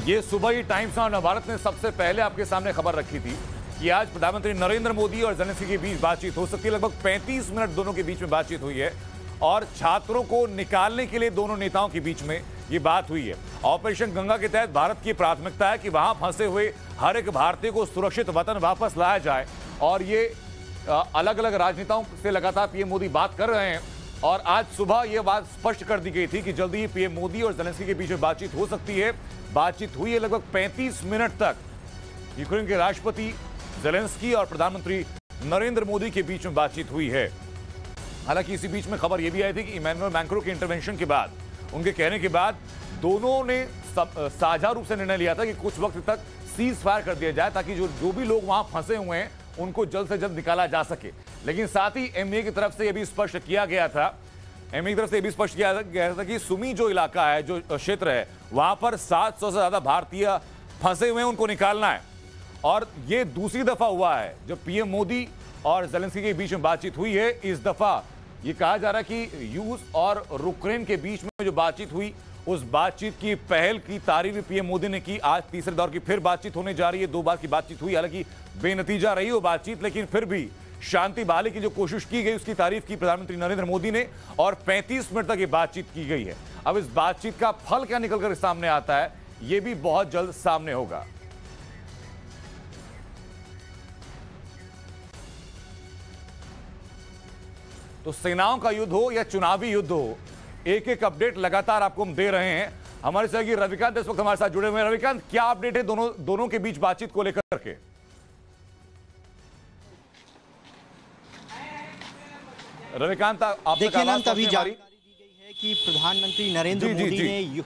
ये सुबह ही times of Navbharat ने सबसे पहले आपके सामने खबर रखी थी कि आज प्रधानमंत्री नरेंद्र मोदी और जेलेंस्की के बीच बातचीत हो सकती है। लगभग 35 मिनट दोनों के बीच में बातचीत हुई है और छात्रों को निकालने के लिए दोनों नेताओं के बीच में ये बात हुई है। ऑपरेशन गंगा के तहत भारत की प्राथमिकता है कि वहां फंसे हुए हर एक भारतीय को सुरक्षित वतन वापस लाया जाए और ये अलग अलग राजनेताओं से लगातार पीएम मोदी बात कर रहे हैं और आज सुबह यह बात स्पष्ट कर दी गई थी कि जल्दी ही पीएम मोदी और जेलेंस्की के बीच में बातचीत हो सकती है। बातचीत हुई है लगभग 35 मिनट तक। यूक्रेन के राष्ट्रपति जेलेंस्की और प्रधानमंत्री नरेंद्र मोदी के बीच में बातचीत हुई है। हालांकि इसी बीच में खबर यह भी आई थी कि इमैनुअल मैक्रों के इंटरवेंशन के बाद, उनके कहने के बाद दोनों ने साझा रूप से निर्णय लिया था कि कुछ वक्त तक सीज फायर कर दिया जाए ताकि जो भी लोग वहां फंसे हुए हैं उनको जल्द से जल्द निकाला जा सके। लेकिन साथ ही एमए की तरफ से यह भी स्पष्ट किया गया था कि सुमी जो इलाका है, जो क्षेत्र है, वहां पर 700 से ज्यादा भारतीय फंसे हुए हैं, उनको निकालना है। और यह दूसरी दफा हुआ है जब पीएम मोदी और जेलेंस्की के बीच में बातचीत हुई है। इस दफा यह कहा जा रहा है कि रूस और यूक्रेन के बीच में जो बातचीत हुई, उस बातचीत की पहल की तारीफ पीएम मोदी ने की। आज तीसरे दौर की फिर बातचीत होने जा रही है। 2 बार की बातचीत हुई, हालांकि बेनतीजा रही वो बातचीत, लेकिन फिर भी शांति बहाली की जो कोशिश की गई उसकी तारीफ की प्रधानमंत्री नरेंद्र मोदी ने और 35 मिनट तक ये बातचीत की गई है। अब इस बातचीत का फल क्या निकलकर सामने आता है, ये भी बहुत जल्द सामने होगा। तो सेनाओं का युद्ध हो या चुनावी युद्ध हो, एक एक अपडेट लगातार आपको हम दे रहे हैं। हमारे सहयोगी रविकांत इस वक्त हमारे साथ जुड़े हुए हैं। रविकांत, क्या अपडेट है दोनों के बीच बातचीत को लेकर के? रविकांत, आप देखिए अनंत, अभी जानकारी दी गई है कि प्रधानमंत्री नरेंद्र मोदी ने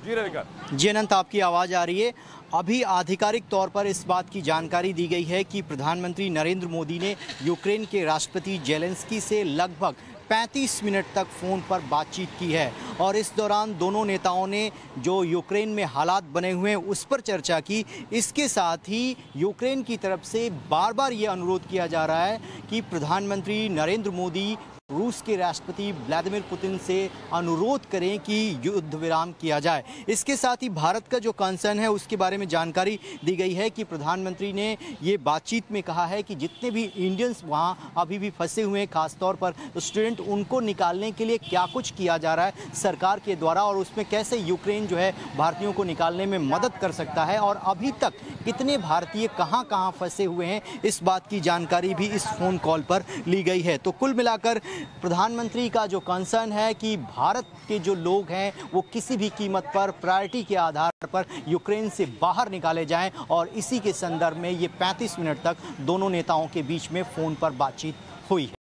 जी रविकांत। जी अनंत, आपकी आवाज आ रही है। अभी आधिकारिक तौर पर इस बात की जानकारी दी गई है कि प्रधानमंत्री नरेंद्र मोदी ने यूक्रेन के राष्ट्रपति जेलेंस्की से लगभग 35 मिनट तक फ़ोन पर बातचीत की है और इस दौरान दोनों नेताओं ने जो यूक्रेन में हालात बने हुए हैं उस पर चर्चा की। इसके साथ ही यूक्रेन की तरफ से बार बार ये अनुरोध किया जा रहा है कि प्रधानमंत्री नरेंद्र मोदी रूस के राष्ट्रपति व्लादिमीर पुतिन से अनुरोध करें कि युद्ध विराम किया जाए। इसके साथ ही भारत का जो कंसर्न है उसके बारे में जानकारी दी गई है कि प्रधानमंत्री ने ये बातचीत में कहा है कि जितने भी इंडियंस वहाँ अभी भी फंसे हुए हैं, खासतौर पर स्टूडेंट, उनको निकालने के लिए क्या कुछ किया जा रहा है सरकार के द्वारा और उसमें कैसे यूक्रेन जो है भारतीयों को निकालने में मदद कर सकता है और अभी तक कितने भारतीय कहाँ कहाँ फंसे हुए हैं, इस बात की जानकारी भी इस फ़ोन कॉल पर ली गई है। तो कुल मिलाकर प्रधानमंत्री का जो कंसर्न है कि भारत के जो लोग हैं वो किसी भी कीमत पर प्रायोरिटी के आधार पर यूक्रेन से बाहर निकाले जाएं और इसी के संदर्भ में ये 35 मिनट तक दोनों नेताओं के बीच में फ़ोन पर बातचीत हुई है।